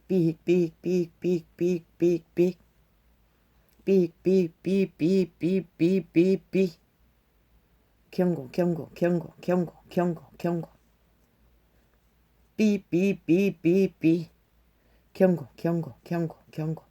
삑삑삑삑삑삑삑 삑삑삑삑삑삑삑 경고 경고 경고 경고 경고 경고 삐삐삐삐삐 경고 경고 경고 경고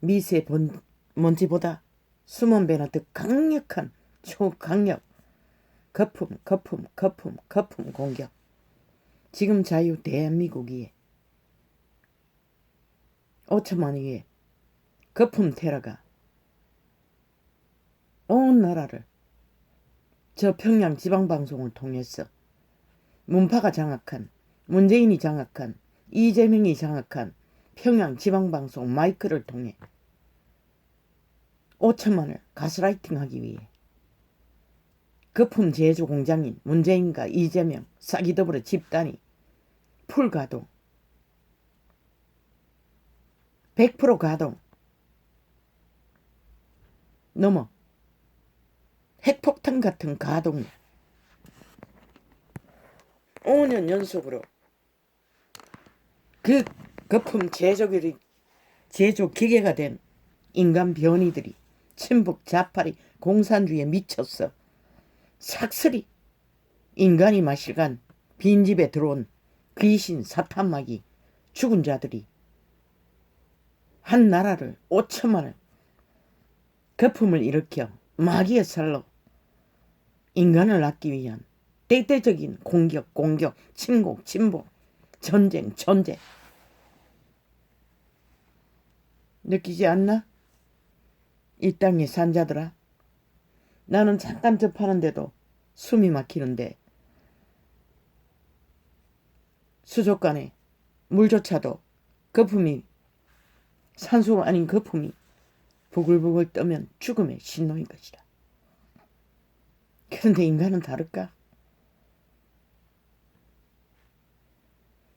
미세먼지보다 수만 배나 더 강력한 초강력 거품 거품 거품 거품 공격. 지금 자유 대한민국이에 5천만의 거품 테러가 온 나라를 저 평양 지방방송을 통해서 문파가 장악한, 문재인이 장악한, 이재명이 장악한 평양 지방방송 마이크를 통해 5천만을 가스라이팅하기 위해 거품 제조 공장인 문재인과 이재명 사기더불어 집단이 풀가동 100% 가동 넘어 핵폭탄 같은 가동 5년 연속으로 그 거품 제조 기계가 된 인간 변이들이 친북 좌파리 공산주의에 미쳤어 삭슬이 인간이 마실간 빈집에 들어온 귀신 사탄마귀 죽은 자들이 한 나라를 5천만을 거품을 일으켜 마귀의 살로 인간을 낳기 위한 대대적인 공격 침공 전쟁 느끼지 않나? 이 땅의 산자들아 나는 잠깐 접하는데도 숨이 막히는데 수족관에 물조차도 거품이 산소 아닌 거품이 부글부글 떠면 죽음의 신호인 것이다. 그런데 인간은 다를까?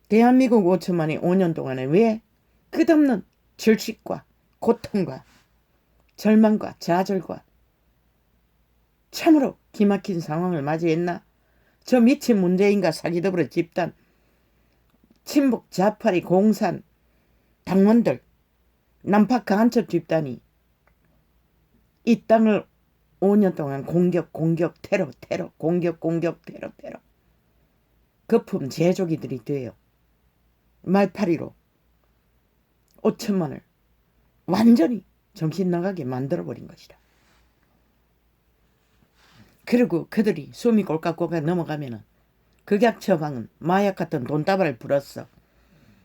대한민국 5천만이 5년 동안에 왜 끝없는 질식과 고통과 절망과 좌절과 참으로 기막힌 상황을 맞이했나? 저 미친 문재인과 사기더불어 집단 친북 좌파리 공산 당원들 남파 간첩 집단이 이 땅을 5년 동안 공격 테러 공격 테러 거품 제조기들이 되어 말파리로 5천만을 완전히 정신 나가게 만들어버린 것이다. 그리고 그들이 숨이 꼴깍꼴깍 넘어가면은 극약 처방은 마약 같은 돈다발을 불었어.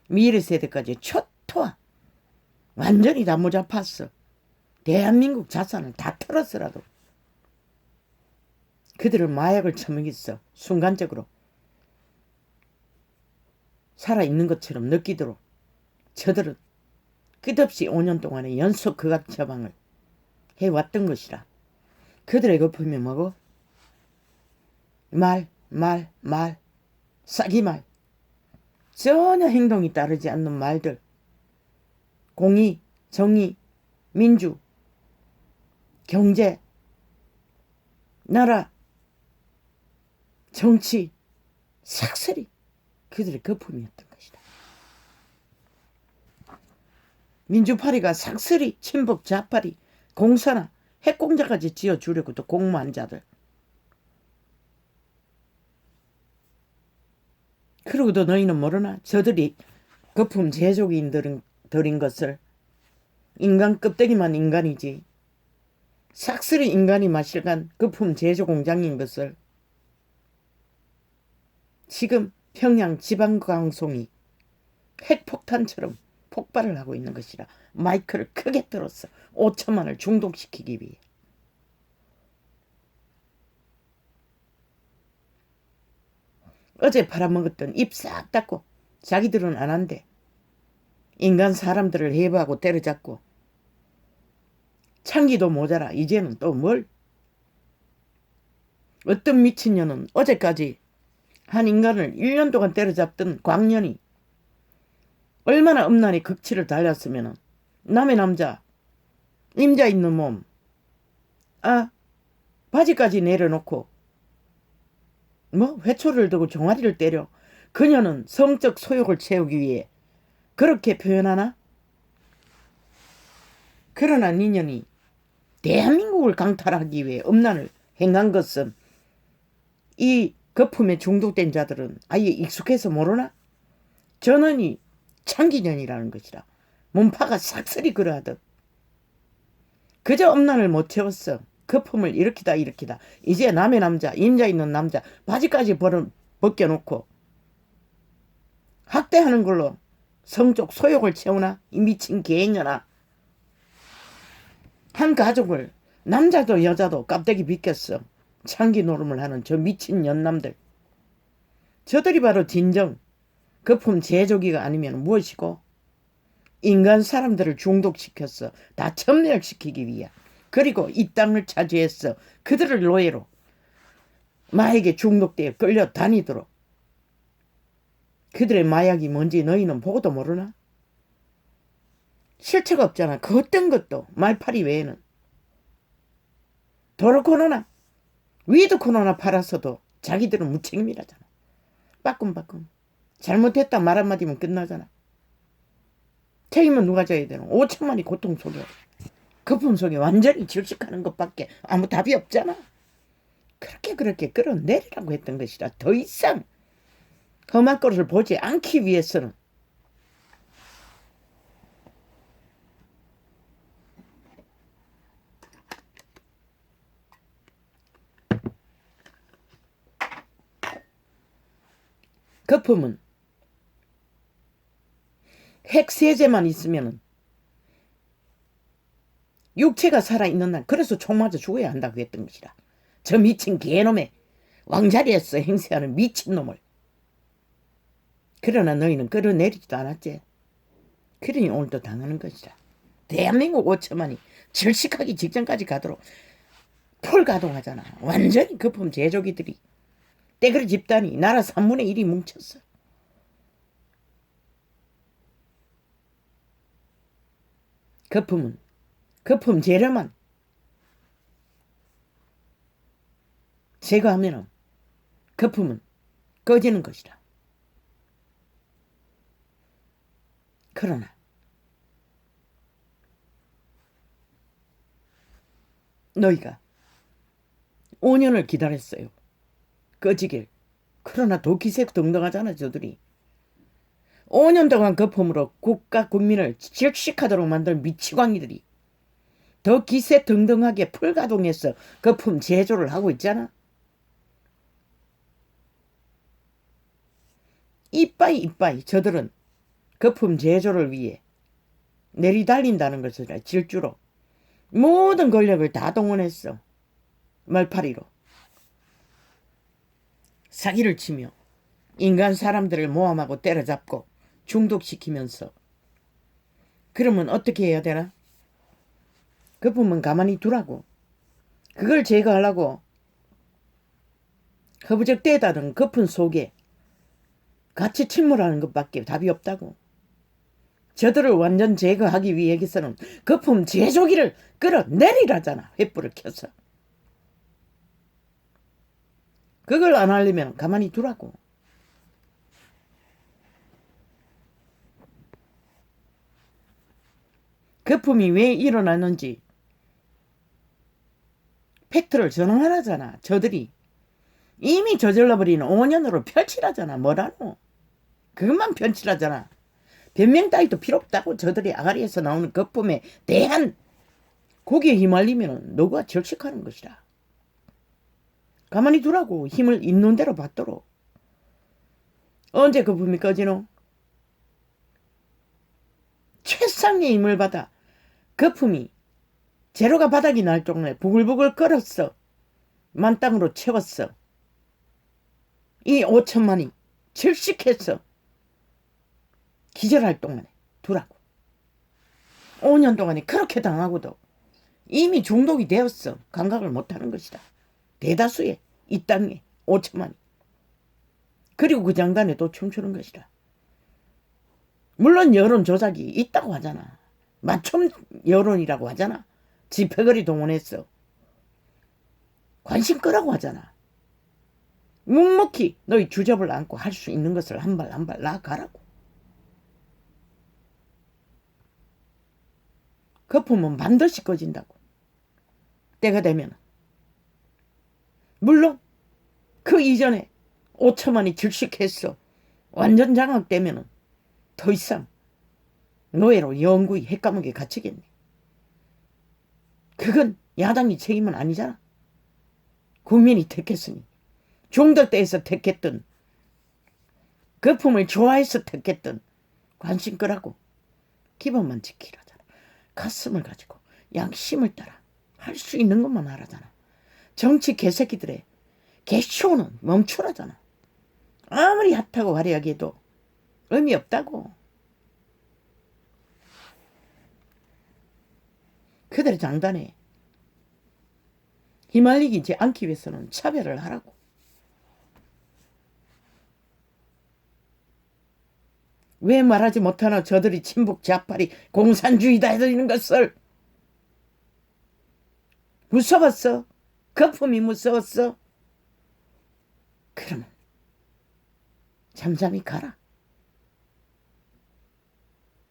미래 세대까지 초토화 완전히 다 모자팠어. 대한민국 자산을 다 털었으라도 그들은 마약을 처먹였어. 순간적으로 살아있는 것처럼 느끼도록 저들은 끝없이 5년 동안의 연속 극약 처방을 해왔던 것이라. 그들의 거품이 뭐고? 말, 싸기말, 전혀 행동이 따르지 않는 말들, 공의, 정의, 민주, 경제, 나라, 정치, 삭슬이 그들의 거품이었던 것이다. 민주파리가 삭슬이 친북 좌파리 공사나 핵공장까지 지어주려고 또 공모한 자들. 그러고도 너희는 모르나? 저들이 거품 제조기인들인 것을 인간 껍데기만 인간이지 삭슬이 인간이 마실간 거품 제조 공장인 것을 지금 평양 지방방송이 핵폭탄처럼 폭발을 하고 있는 것이라. 마이크를 크게 들었어. 5천만을 중독시키기 위해. 어제 팔아먹었던 입 싹 닫고 자기들은 안 한대. 인간 사람들을 해부하고 때려잡고 창기도 모자라. 이제는 또 뭘? 어떤 미친년은 어제까지 한 인간을 1년 동안 때려잡던 광년이 얼마나 엄란히 극치를 달렸으면 남의 남자 임자 있는 몸 바지까지 내려놓고 회초리를 두고 종아리를 때려. 그녀는 성적 소욕을 채우기 위해 그렇게 표현하나? 그러나 니년이 대한민국을 강탈하기 위해 음란을 행한 것은 이 거품에 중독된 자들은 아예 익숙해서 모르나? 전원이 창기년이라는 것이라. 몸파가 싹쓸이 그러하듯. 그저 음란을 못 채웠어. 거품을 일으키다. 이제 남의 남자, 임자 있는 남자 바지까지 벗겨놓고 학대하는 걸로 성적 소욕을 채우나? 이 미친 개년아. 한 가족을 남자도 여자도 깝대기 비꼈어. 창기 노름을 하는 저 미친 연남들. 저들이 바로 진정 거품 제조기가 아니면 무엇이고? 인간 사람들을 중독시켰어. 다 천멸시키기 위해. 그리고 이 땅을 차지했어. 그들을 노예로 마약에 중독되어 끌려다니도록. 그들의 마약이 뭔지 너희는 보고도 모르나? 실체가 없잖아. 그 어떤 것도 말파리 외에는. 도로 코로나, 위드 코로나 팔았어도 자기들은 무책임이라잖아. 빠끔빠끔. 잘못했다 말 한마디면 끝나잖아. 책임은 누가 져야 되노? 5천만이 고통 속에, 거품 속에 완전히 질식하는 것밖에 아무 답이 없잖아. 그렇게 끌어내리라고 했던 것이라. 더 이상 험한 것을 보지 않기 위해서는. 거품은 핵세제만 있으면 육체가 살아있는 날, 그래서 총 맞아 죽어야 한다고 했던 것이라. 저 미친 개놈의 왕자리에서 행세하는 미친놈을. 그러나 너희는 끌어내리지도 않았지. 그러니 오늘도 당하는 것이라. 대한민국 5천만이 질식하기 직전까지 가도록 폴가동하잖아. 완전히 거품 제조기들이. 떼그리 집단이 나라 3분의 1이 뭉쳤어. 거품은 거품 재료만 제거하면 거품은 꺼지는 것이라. 그러나 너희가 5년을 기다렸어요. 꺼지길. 그러나 더 기세등등하잖아 저들이. 5년 동안 거품으로 국가 국민을 질식하도록 만든 미치광이들이 더 기세등등하게 풀가동해서 거품 제조를 하고 있잖아. 이빠이 저들은 거품 제조를 위해 내리달린다는 것을 질주로 모든 권력을 다 동원했어. 말파리로 사기를 치며 인간 사람들을 모함하고 때려잡고 중독시키면서. 그러면 어떻게 해야 되나? 거품은 가만히 두라고. 그걸 제거하려고 허부적대다는 거품 속에 같이 침몰하는 것밖에 답이 없다고. 저들을 완전 제거하기 위해서는 거품 제조기를 끌어내리라잖아. 횃불을 켜서. 그걸 안 하려면 가만히 두라고. 거품이 왜 일어나는지 팩트를 전환하라잖아. 저들이 이미 저질러버린 5년으로 펼치라잖아. 뭐라노? 그것만 펼치라잖아. 변명 따위도 필요 없다고. 저들이 아가리에서 나오는 거품에 대한 거기에 휘말리면 너가 질식하는 것이라. 가만히 두라고. 힘을 있는 대로 받도록. 언제 거품이 꺼지노? 최상의 힘을 받아 거품이 재료가 바닥이 날 동네 부글부글 끓었어. 만땅으로 채웠어. 이 5천만이 질식해서 기절할 동안에 두라고. 5년 동안에 그렇게 당하고도 이미 중독이 되었어. 감각을 못하는 것이다. 대다수의 이 땅에 5천만이. 그리고 그 장단에 또 춤추는 것이다. 물론 여론 조작이 있다고 하잖아. 맞춤 여론이라고 하잖아. 집회거리 동원했어. 관심 끄라고 하잖아. 묵묵히 너희 주접을 안고 할 수 있는 것을 한 발 한 발 나아가라고. 거품은 반드시 꺼진다고. 때가 되면. 물론 그 이전에 5천만이 질식했어. 완전 장악되면 더 이상 노예로 영구히 핵감옥에 갇히겠네. 그건 야당이 책임은 아니잖아. 국민이 택했으니. 중도때에서 택했던, 거품을 좋아해서 택했던 관심 끄라고. 기본만 지키라잖아. 가슴을 가지고 양심을 따라 할 수 있는 것만 하라잖아. 정치 개새끼들의 개쇼는 멈추라잖아. 아무리 핫하고 화려하게 해도 의미 없다고. 그들의 장단에 휘말리지 않기 위해서는 차별을 하라고. 왜 말하지 못하나 저들이 친북 좌파리 공산주의다 해드리는 것을. 무서웠어? 거품이 무서웠어? 그러면 잠잠히 가라.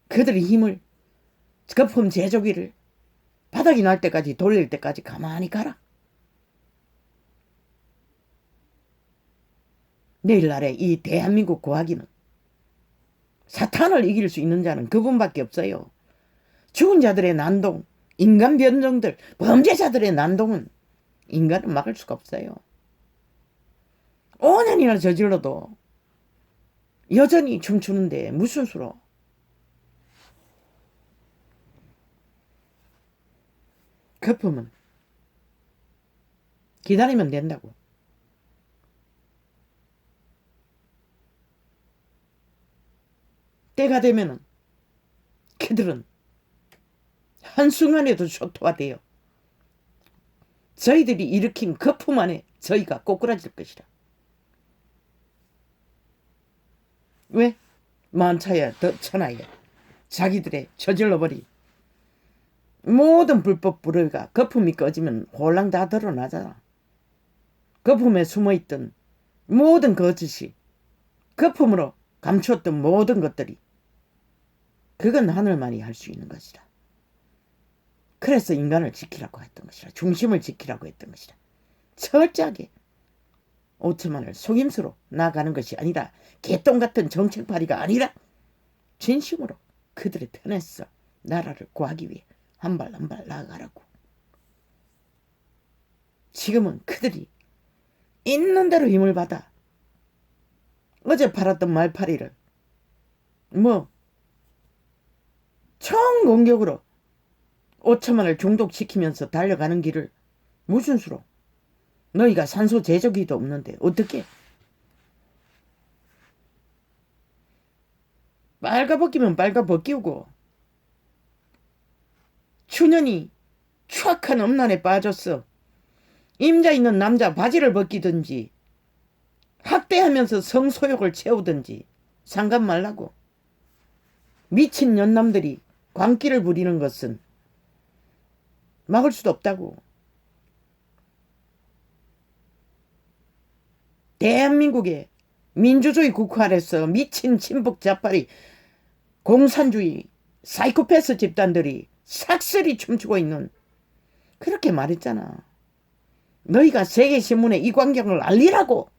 그들의 힘을, 거품 제조기를 바닥이 날 때까지 돌릴 때까지 가만히 가라. 내일날에 이 대한민국 고하기는 사탄을 이길 수 있는 자는 그분밖에 없어요. 죽은 자들의 난동, 인간 변종들, 범죄자들의 난동은 인간은 막을 수가 없어요. 5년이나 저질러도 여전히 춤추는데 무슨 수로. 거품은 기다리면 된다고. 때가 되면은 그들은 한순간에도 초토화돼요. 저희들이 일으킨 거품 안에 저희가 꼬꾸라질 것이라. 왜? 만차야 더 천하야. 자기들의 저질러버린 모든 불법 불의가 거품이 꺼지면 홀랑 다 드러나잖아. 거품에 숨어있던 모든 거짓이, 거품으로 감추었던 모든 것들이, 그건 하늘만이 할 수 있는 것이라. 그래서 인간을 지키라고 했던 것이라. 중심을 지키라고 했던 것이라. 철저하게 5천만을 속임수로 나가는 것이 아니라, 개똥 같은 정책파리가 아니라 진심으로 그들의 편에서 나라를 구하기 위해 한 발 한 발 나아가라고. 지금은 그들이 있는 대로 힘을 받아 어제 팔았던 말파리를 총공격으로 5천만을 중독시키면서 달려가는 길을 무슨 수로. 너희가 산소 제조기도 없는데 어떻게. 빨가벗기면 빨가벗기고, 추년이 추악한 음란에 빠졌어. 임자 있는 남자 바지를 벗기든지 학대하면서 성소욕을 채우든지 상관 말라고. 미친 연남들이 광기를 부리는 것은 막을 수도 없다고. 대한민국의 민주주의 국가 아래서 미친 친북 좌파리 공산주의 사이코패스 집단들이 삭슬이 춤추고 있는, 그렇게 말했잖아. 너희가 세계신문에 이 광경을 알리라고.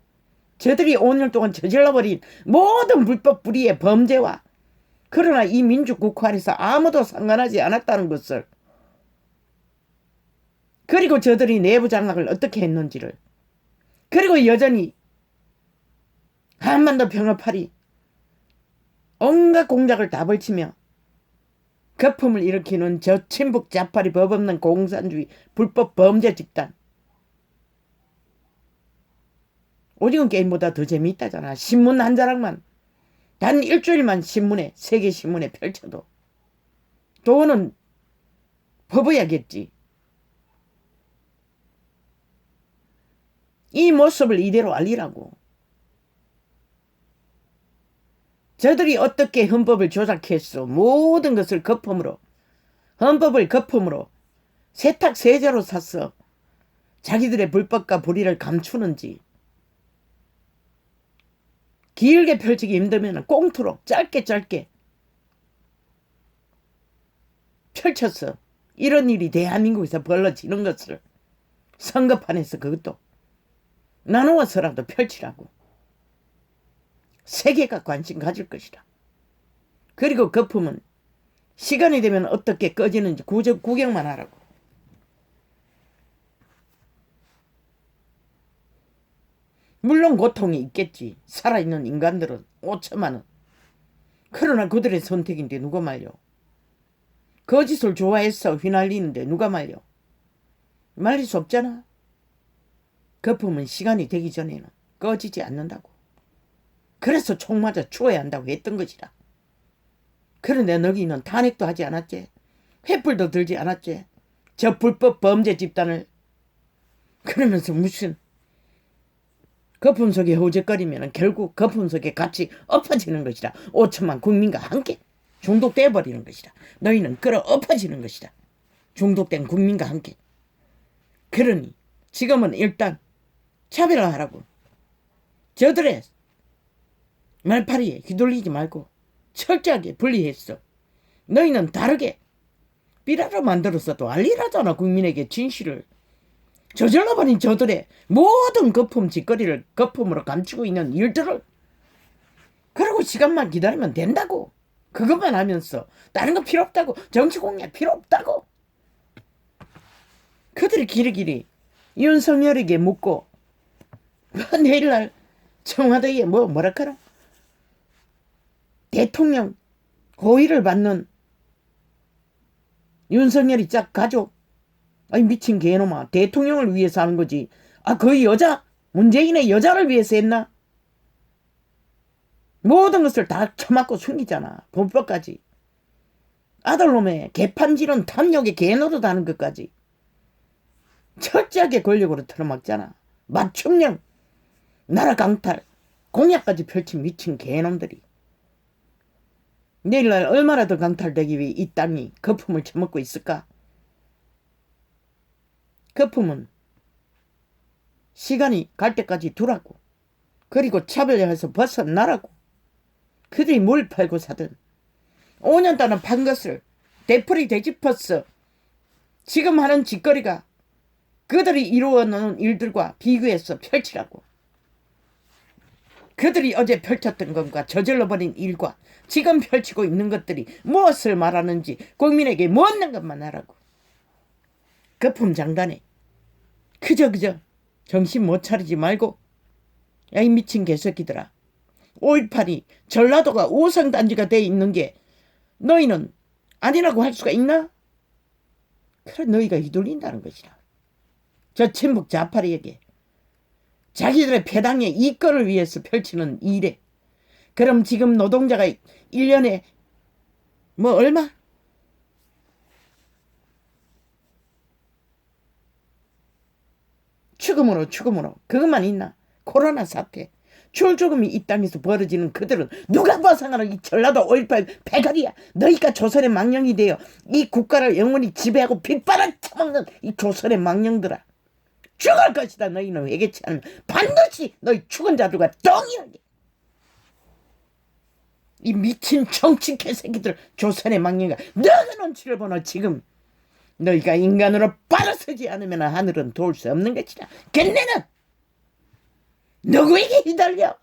저들이 5년 동안 저질러버린 모든 불법 불의의 범죄와, 그러나 이 민주국가 안에서 아무도 상관하지 않았다는 것을, 그리고 저들이 내부 장악을 어떻게 했는지를, 그리고 여전히 한반도 평화파리 온갖 공작을 다 벌치며 거품을 일으키는 저 친북 좌파리 법 없는 공산주의 불법 범죄 집단. 오징어 게임보다 더 재미있다잖아. 신문 한 자락만, 단 일주일만 신문에, 세계신문에 펼쳐도 돈은 퍼부어야겠지. 이 모습을 이대로 알리라고. 저들이 어떻게 헌법을 조작했어. 모든 것을 거품으로, 헌법을 거품으로 세탁세제로 샀어. 자기들의 불법과 불의를 감추는지. 길게 펼치기 힘들면 꽁투로 짧게 펼쳤어. 이런 일이 대한민국에서 벌어지는 것을 선거판에서 그것도 나누어서라도 펼치라고. 세계가 관심 가질 것이다. 그리고 거품은 시간이 되면 어떻게 꺼지는지 구경만 하라고. 물론 고통이 있겠지. 살아있는 인간들은 5천만 원. 그러나 그들의 선택인데 누가 말려. 거짓을 좋아해서 휘날리는데 누가 말려. 말릴 수 없잖아. 거품은 시간이 되기 전에는 꺼지지 않는다고. 그래서 총 맞아 죽어야 한다고 했던 것이다. 그런데 너희는 탄핵도 하지 않았지. 횃불도 들지 않았지. 저 불법 범죄 집단을. 그러면서 무슨 거품 속에 허우적거리면 결국 거품 속에 같이 엎어지는 것이다. 5천만 국민과 함께 중독돼 버리는 것이다. 너희는 끌어 엎어지는 것이다. 중독된 국민과 함께. 그러니 지금은 일단 차별화하라고. 저들의 말파리에 휘둘리지 말고 철저하게 분리했어. 너희는 다르게 삐라로 만들었어도 알리라잖아. 국민에게 진실을. 저질러버린 저들의 모든 거품 짓거리를 거품으로 감추고 있는 일들을. 그리고 시간만 기다리면 된다고. 그것만 하면서 다른 거 필요 없다고. 정치 공략 필요 없다고. 그들이 길이길이 윤석열에게 묻고 내일날 청와대에 뭐라 카라 대통령 고의를 받는 윤석열이 짝 가족. 아니 미친 개놈아. 대통령을 위해서 하는 거지. 아 그 여자 문재인의 여자를 위해서 했나? 모든 것을 다 처맞고 숨기잖아. 범법까지. 아들놈의 개판지는 탐욕의 개노릇하는 것까지 철저하게 권력으로 틀어막잖아. 맞춤형 나라 강탈 공약까지 펼친 미친 개놈들이. 내일날 얼마나 더 강탈되기 위해 이 땅이 거품을 처먹고 있을까? 거품은 시간이 갈 때까지 두라고. 그리고 차별해서 벗어나라고. 그들이 뭘 팔고 사든 5년 동안 판 것을 되풀이 되짚었어. 지금 하는 짓거리가 그들이 이루어놓은 일들과 비교해서 펼치라고. 그들이 어제 펼쳤던 것과 저질러버린 일과 지금 펼치고 있는 것들이 무엇을 말하는지 국민에게 묻는 것만 하라고. 거품 장단에 그저 정신 못 차리지 말고. 야 이 미친 개새끼들아. 5.18이 전라도가 우성단지가 돼 있는 게 너희는 아니라고 할 수가 있나? 그래 너희가 휘둘린다는 것이라. 저 친북 좌파리에게 자기들의 패당의 이권을 위해서 펼치는 일에. 그럼 지금 노동자가 1년에 뭐 얼마? 죽음으로 그것만 있나? 코로나 사태 출죽음이 이 땅에서 벌어지는 그들은 누가 벗어나는 이 전라도 5.18 패거리야. 너희가 조선의 망령이 되어 이 국가를 영원히 지배하고 빗바람 쳐먹는 이 조선의 망령들아. 죽을 것이다. 너희는 회개치 않으면 반드시 너희 죽은 자들과 동일하게. 이 미친 정치 개새끼들 조선의 망령아. 너가 눈치를 보나 지금. 너희가 인간으로 빠져서지 않으면 하늘은 도울 수 없는 것이다. 걔네는 누구에게 휘달려?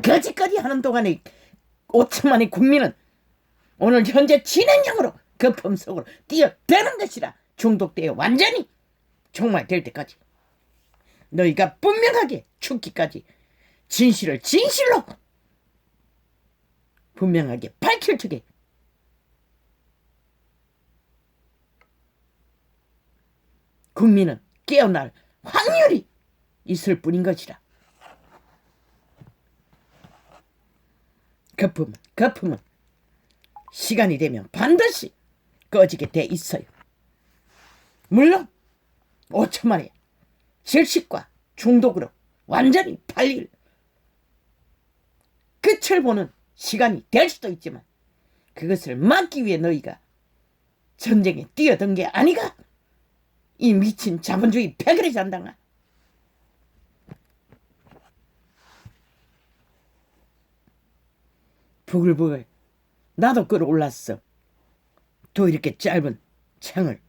거짓거리 하는 동안에 5천만의 국민은 오늘 현재 진행형으로 거품 속으로 뛰어드는 것이라. 중독되어 완전히 종말될 때까지 너희가 분명하게 죽기까지 진실을 진실로 분명하게 밝힐 적에 국민은 깨어날 확률이 있을 뿐인 것이라. 거품은 시간이 되면 반드시 꺼지게 돼 있어요. 물론 5천만의 질식과 중독으로 완전히 팔릴 끝을 보는 시간이 될 수도 있지만 그것을 막기 위해 너희가 전쟁에 뛰어든 게 아니가. 이 미친 자본주의 패거리 잔당아. 부글부글 나도 끌어올랐어. 또 이렇게 짧은 창을